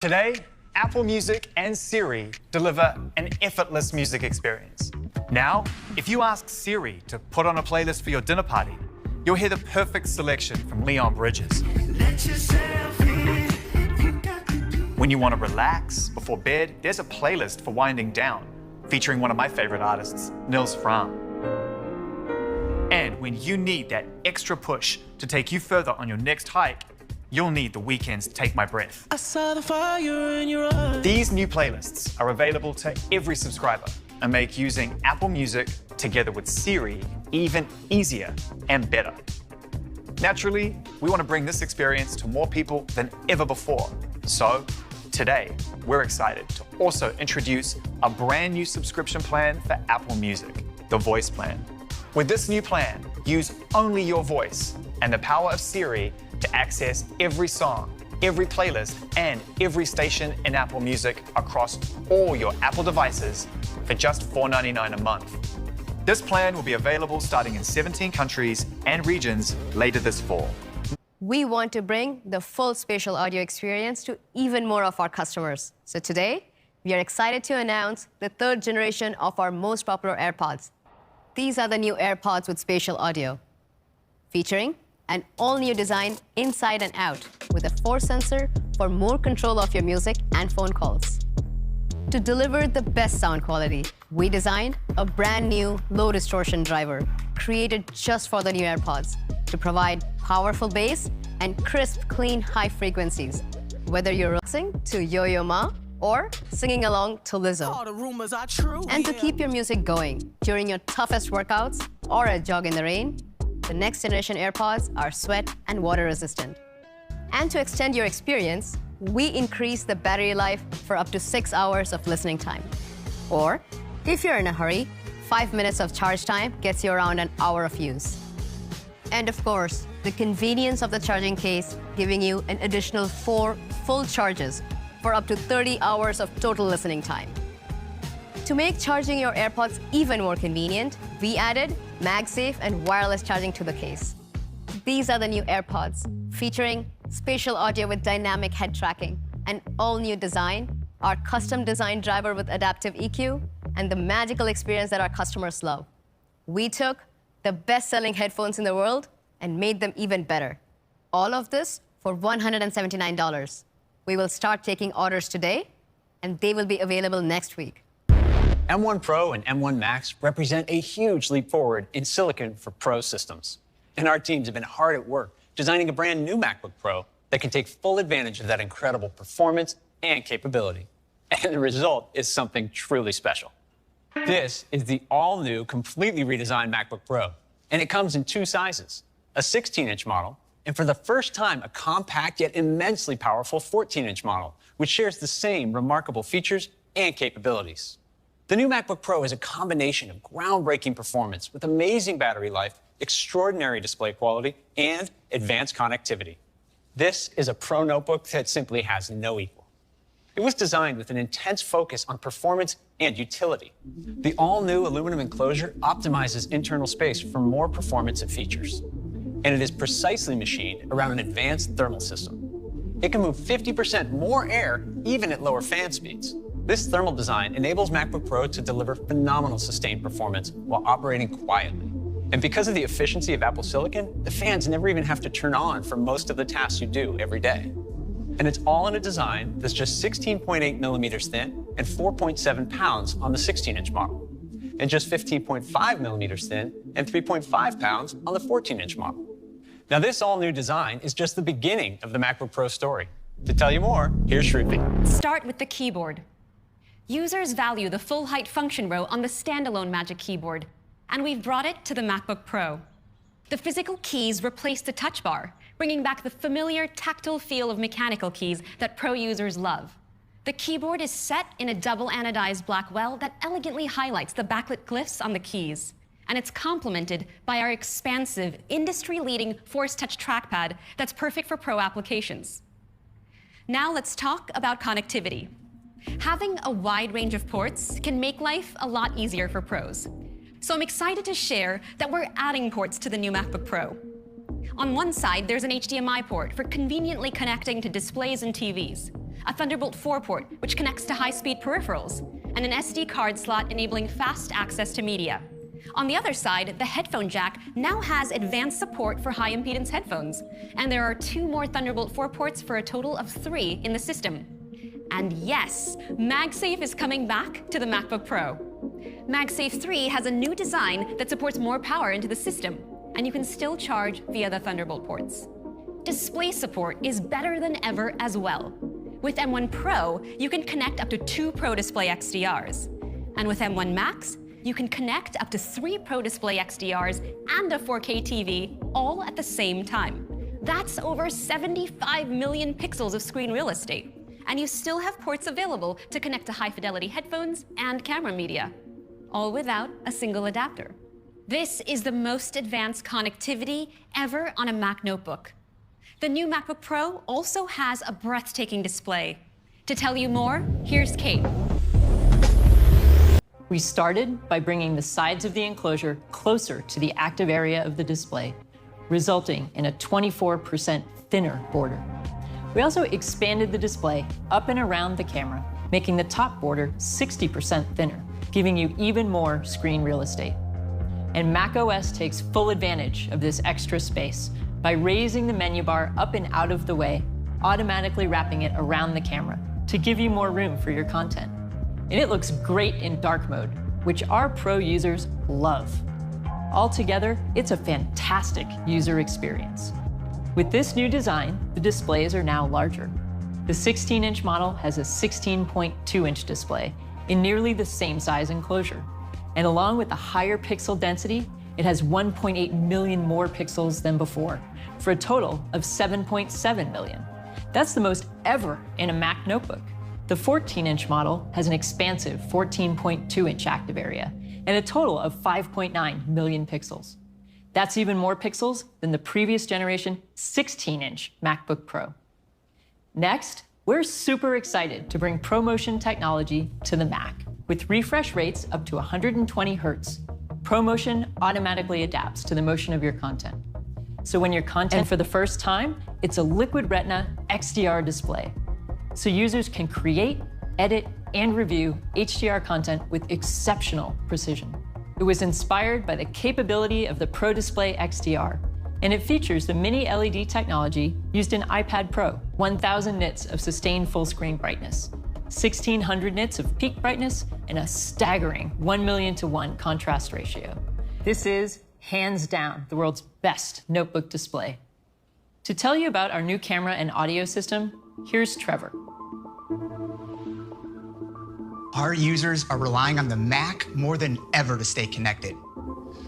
Today, Apple Music and Siri deliver an effortless music experience. Now, if you ask Siri to put on a playlist for your dinner party, you'll hear the perfect selection from Leon Bridges. When you want to relax before bed, there's a playlist for winding down, featuring one of my favorite artists, Nils Frahm. And when you need that extra push to take you further on your next hike, you'll need The Weeknd's Take My Breath. I saw the fire in your eyes. These new playlists are available to every subscriber and make using Apple Music together with Siri even easier and better. Naturally, we want to bring this experience to more people than ever before. So today, we're excited to also introduce a brand new subscription plan for Apple Music, the Voice Plan. With this new plan, use only your voice and the power of Siri to access every song, every playlist, and every station in Apple Music across all your Apple devices for just $4.99 a month. This plan will be available starting in 17 countries and regions later this fall. We want to bring the full spatial audio experience to even more of our customers. So today, we are excited to announce the third generation of our most popular AirPods. These are the new AirPods with spatial audio, featuring an all-new design inside and out with a force sensor for more control of your music and phone calls. To deliver the best sound quality, we designed a brand new low distortion driver created just for the new AirPods to provide powerful bass and crisp, clean high frequencies, whether you're listening to Yo-Yo Ma or singing along to Lizzo. All the rumors are true. And to keep your music going during your toughest workouts or a jog in the rain, the next generation AirPods are sweat and water resistant. And to extend your experience, we increase the battery life for up to 6 hours of listening time. Or, if you're in a hurry, 5 minutes of charge time gets you around an hour of use. And of course, the convenience of the charging case giving you an additional 4 full charges for up to 30 hours of total listening time. To make charging your AirPods even more convenient, we added MagSafe and wireless charging to the case. These are the new AirPods, featuring spatial audio with dynamic head tracking, an all-new design, our custom-designed driver with adaptive EQ, and the magical experience that our customers love. We took the best-selling headphones in the world and made them even better. All of this for $179. We will start taking orders today, and they will be available next week. M1 Pro and M1 Max represent a huge leap forward in silicon for Pro systems. And our teams have been hard at work designing a brand new MacBook Pro that can take full advantage of that incredible performance and capability. And the result is something truly special. This is the all-new, completely redesigned MacBook Pro. And it comes in 2 sizes, a 16-inch model, and for the first time, a compact yet immensely powerful 14-inch model, which shares the same remarkable features and capabilities. The new MacBook Pro is a combination of groundbreaking performance with amazing battery life, extraordinary display quality, and advanced connectivity. This is a Pro notebook that simply has no equal. It was designed with an intense focus on performance and utility. The all-new aluminum enclosure optimizes internal space for more performance and features. And it is precisely machined around an advanced thermal system. It can move 50% more air even at lower fan speeds. This thermal design enables MacBook Pro to deliver phenomenal sustained performance while operating quietly. And because of the efficiency of Apple Silicon, the fans never even have to turn on for most of the tasks you do every day. And it's all in a design that's just 16.8 millimeters thin and 4.7 pounds on the 16-inch model, and just 15.5 millimeters thin and 3.5 pounds on the 14-inch model. Now, this all-new design is just the beginning of the MacBook Pro story. To tell you more, here's Shruti. Start with the keyboard. Users value the full-height function row on the standalone Magic Keyboard, and we've brought it to the MacBook Pro. The physical keys replace the touch bar, bringing back the familiar tactile feel of mechanical keys that Pro users love. The keyboard is set in a double anodized black well that elegantly highlights the backlit glyphs on the keys, and it's complemented by our expansive, industry-leading Force Touch trackpad that's perfect for Pro applications. Now let's talk about connectivity. Having a wide range of ports can make life a lot easier for pros. So I'm excited to share that we're adding ports to the new MacBook Pro. On one side, there's an HDMI port for conveniently connecting to displays and TVs, a Thunderbolt 4 port, which connects to high-speed peripherals, and an SD card slot enabling fast access to media. On the other side, the headphone jack now has advanced support for high-impedance headphones, and there are 2 more Thunderbolt 4 ports for a total of 3 in the system. And yes, MagSafe is coming back to the MacBook Pro. MagSafe 3 has a new design that supports more power into the system, and you can still charge via the Thunderbolt ports. Display support is better than ever as well. With M1 Pro, you can connect up to 2 Pro Display XDRs. And with M1 Max, you can connect up to 3 Pro Display XDRs and a 4K TV all at the same time. That's over 75 million pixels of screen real estate. And you still have ports available to connect to high-fidelity headphones and camera media, all without a single adapter. This is the most advanced connectivity ever on a Mac notebook. The new MacBook Pro also has a breathtaking display. To tell you more, here's Kate. We started by bringing the sides of the enclosure closer to the active area of the display, resulting in a 24% thinner border. We also expanded the display up and around the camera, making the top border 60% thinner, giving you even more screen real estate. And macOS takes full advantage of this extra space by raising the menu bar up and out of the way, automatically wrapping it around the camera to give you more room for your content. And it looks great in dark mode, which our Pro users love. Altogether, it's a fantastic user experience. With this new design, the displays are now larger. The 16-inch model has a 16.2-inch display in nearly the same size enclosure. And along with the higher pixel density, it has 1.8 million more pixels than before, for a total of 7.7 million. That's the most ever in a Mac notebook. The 14-inch model has an expansive 14.2-inch active area and a total of 5.9 million pixels. That's even more pixels than the previous generation 16-inch MacBook Pro. Next, we're super excited to bring ProMotion technology to the Mac. With refresh rates up to 120 Hertz, ProMotion automatically adapts to the motion of your content. So when your content for the first time, it's a liquid Retina XDR display. So users can create, edit, and review HDR content with exceptional precision. It was inspired by the capability of the Pro Display XDR, and it features the mini LED technology used in iPad Pro, 1000 nits of sustained full screen brightness, 1600 nits of peak brightness, and a staggering 1,000,000:1 contrast ratio. This is, hands down, the world's best notebook display. To tell you about our new camera and audio system, here's Trevor. Our users are relying on the Mac more than ever to stay connected.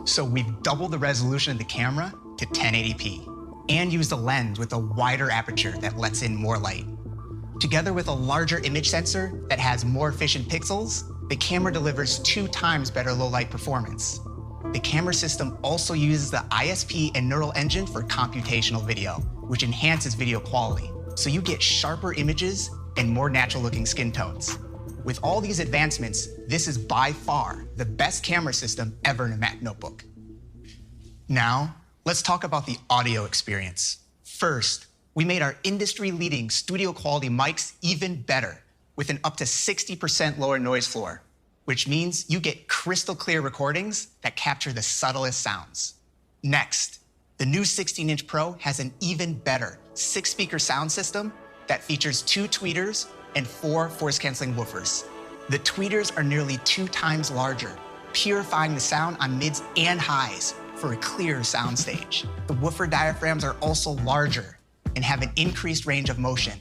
So we've doubled the resolution of the camera to 1080p and used a lens with a wider aperture that lets in more light. Together with a larger image sensor that has more efficient pixels, the camera delivers 2 times better low light performance. The camera system also uses the ISP and neural engine for computational video, which enhances video quality. So you get sharper images and more natural looking skin tones. With all these advancements, this is by far the best camera system ever in a Mac notebook. Now, let's talk about the audio experience. First, we made our industry-leading studio quality mics even better with an up to 60% lower noise floor, which means you get crystal clear recordings that capture the subtlest sounds. Next, the new 16-inch Pro has an even better 6-speaker sound system that features 2 tweeters and 4 voice-canceling woofers. The tweeters are nearly 2 times larger, purifying the sound on mids and highs for a clear soundstage. The woofer diaphragms are also larger and have an increased range of motion,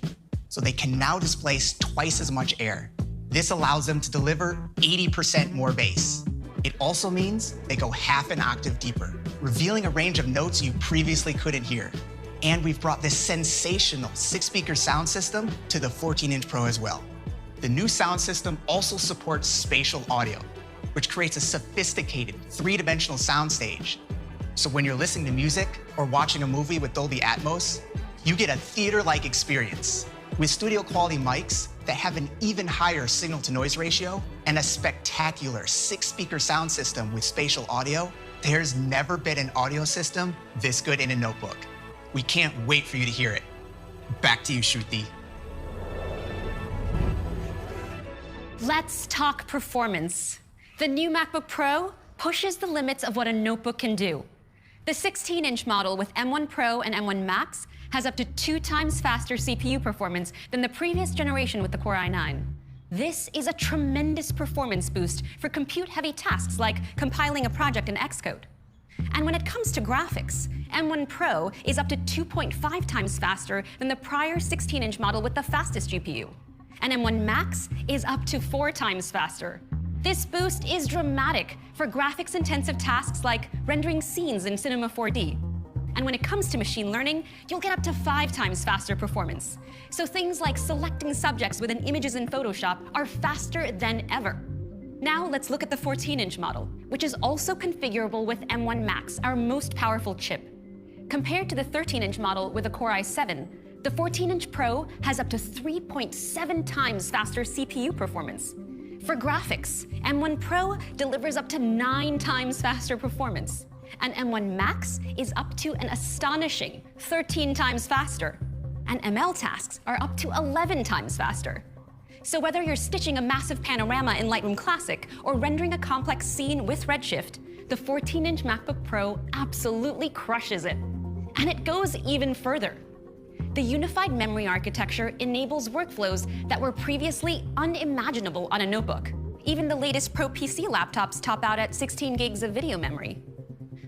so they can now displace twice as much air. This allows them to deliver 80% more bass. It also means they go half an octave deeper, revealing a range of notes you previously couldn't hear. And we've brought this sensational 6-speaker sound system to the 14-inch Pro as well. The new sound system also supports spatial audio, which creates a sophisticated 3-dimensional soundstage. So when you're listening to music or watching a movie with Dolby Atmos, you get a theater-like experience. With studio quality mics that have an even higher signal-to-noise ratio and a spectacular 6-speaker sound system with spatial audio, there's never been an audio system this good in a notebook. We can't wait for you to hear it. Back to you, Shruti. Let's talk performance. The new MacBook Pro pushes the limits of what a notebook can do. The 16-inch model with M1 Pro and M1 Max has up to 2 times faster CPU performance than the previous generation with the Core i9. This is a tremendous performance boost for compute-heavy tasks like compiling a project in Xcode. And when it comes to graphics, M1 Pro is up to 2.5 times faster than the prior 16-inch model with the fastest GPU. And M1 Max is up to 4 times faster. This boost is dramatic for graphics-intensive tasks like rendering scenes in Cinema 4D. And when it comes to machine learning, you'll get up to 5 times faster performance. So things like selecting subjects within images in Photoshop are faster than ever. Now let's look at the 14-inch model, which is also configurable with M1 Max, our most powerful chip. Compared to the 13-inch model with a Core i7, the 14-inch Pro has up to 3.7 times faster CPU performance. For graphics, M1 Pro delivers up to 9 times faster performance, and M1 Max is up to an astonishing 13 times faster, and ML tasks are up to 11 times faster. So whether you're stitching a massive panorama in Lightroom Classic or rendering a complex scene with Redshift, the 14-inch MacBook Pro absolutely crushes it. And it goes even further. The unified memory architecture enables workflows that were previously unimaginable on a notebook. Even the latest Pro PC laptops top out at 16 gigs of video memory.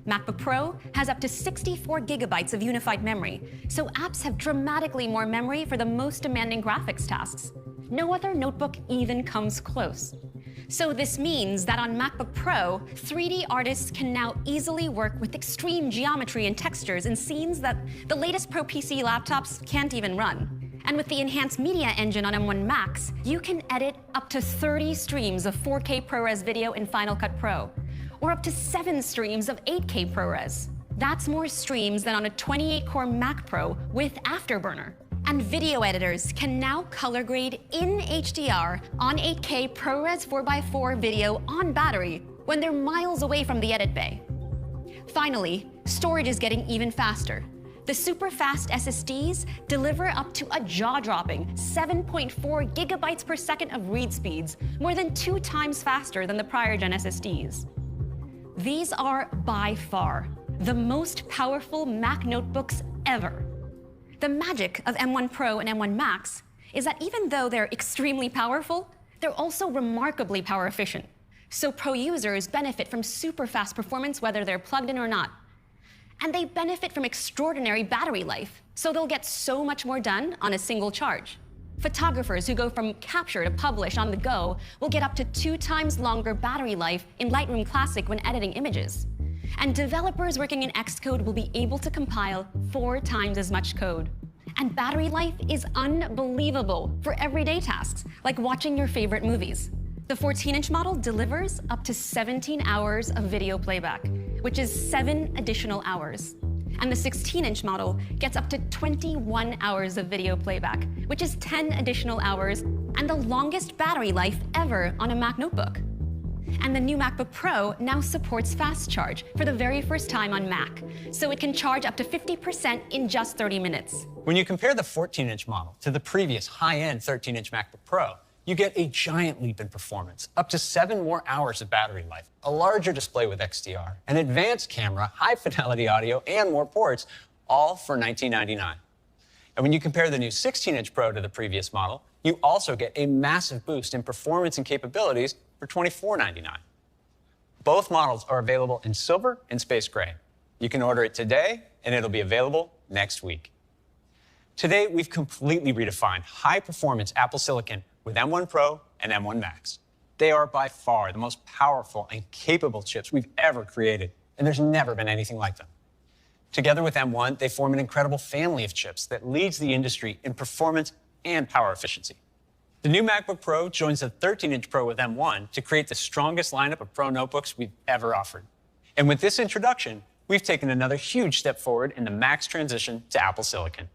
MacBook Pro has up to 64 gigabytes of unified memory, so apps have dramatically more memory for the most demanding graphics tasks. No other notebook even comes close. So this means that on MacBook Pro, 3D artists can now easily work with extreme geometry and textures in scenes that the latest Pro PC laptops can't even run. And with the enhanced media engine on M1 Max, you can edit up to 30 streams of 4K ProRes video in Final Cut Pro, or up to 7 streams of 8K ProRes. That's more streams than on a 28-core Mac Pro with Afterburner. And video editors can now color grade in HDR on 8K ProRes 4x4 video on battery when they're miles away from the edit bay. Finally, storage is getting even faster. The super fast SSDs deliver up to a jaw-dropping 7.4 gigabytes per second of read speeds, more than 2 times faster than the prior gen SSDs. These are by far the most powerful Mac notebooks ever. The magic of M1 Pro and M1 Max is that even though they're extremely powerful, they're also remarkably power efficient. So Pro users benefit from super fast performance whether they're plugged in or not. And they benefit from extraordinary battery life, so they'll get so much more done on a single charge. Photographers who go from capture to publish on the go will get up to 2 times longer battery life in Lightroom Classic when editing images. And developers working in Xcode will be able to compile 4 times as much code. And battery life is unbelievable for everyday tasks, like watching your favorite movies. The 14-inch model delivers up to 17 hours of video playback, which is 7 additional hours. And the 16-inch model gets up to 21 hours of video playback, which is 10 additional hours, and the longest battery life ever on a Mac notebook. And the new MacBook Pro now supports fast charge for the very first time on Mac, so it can charge up to 50% in just 30 minutes. When you compare the 14-inch model to the previous high-end 13-inch MacBook Pro, you get a giant leap in performance, up to 7 more hours of battery life, a larger display with XDR, an advanced camera, high-fidelity audio, and more ports, all for $1999. And when you compare the new 16-inch Pro to the previous model, you also get a massive boost in performance and capabilities for $24.99. Both models are available in silver and space gray. You can order it today, and it'll be available next week. Today, we've completely redefined high-performance Apple Silicon with M1 Pro and M1 Max. They are by far the most powerful and capable chips we've ever created, and there's never been anything like them. Together with M1, they form an incredible family of chips that leads the industry in performance and power efficiency. The new MacBook Pro joins the 13-inch Pro with M1 to create the strongest lineup of Pro notebooks we've ever offered. And with this introduction, we've taken another huge step forward in the Mac's transition to Apple Silicon.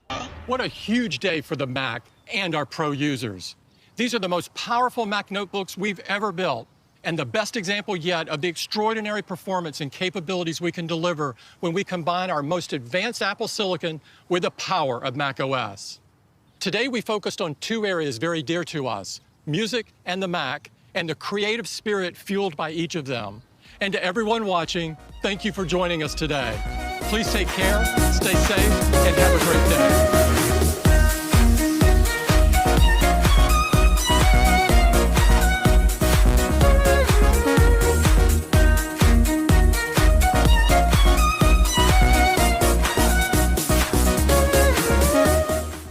What a huge day for the Mac and our Pro users. These are the most powerful Mac notebooks we've ever built, and the best example yet of the extraordinary performance and capabilities we can deliver when we combine our most advanced Apple Silicon with the power of Mac OS. Today, we focused on 2 areas very dear to us, music and the Mac, and the creative spirit fueled by each of them. And to everyone watching, thank you for joining us today. Please take care, stay safe, and have a great day.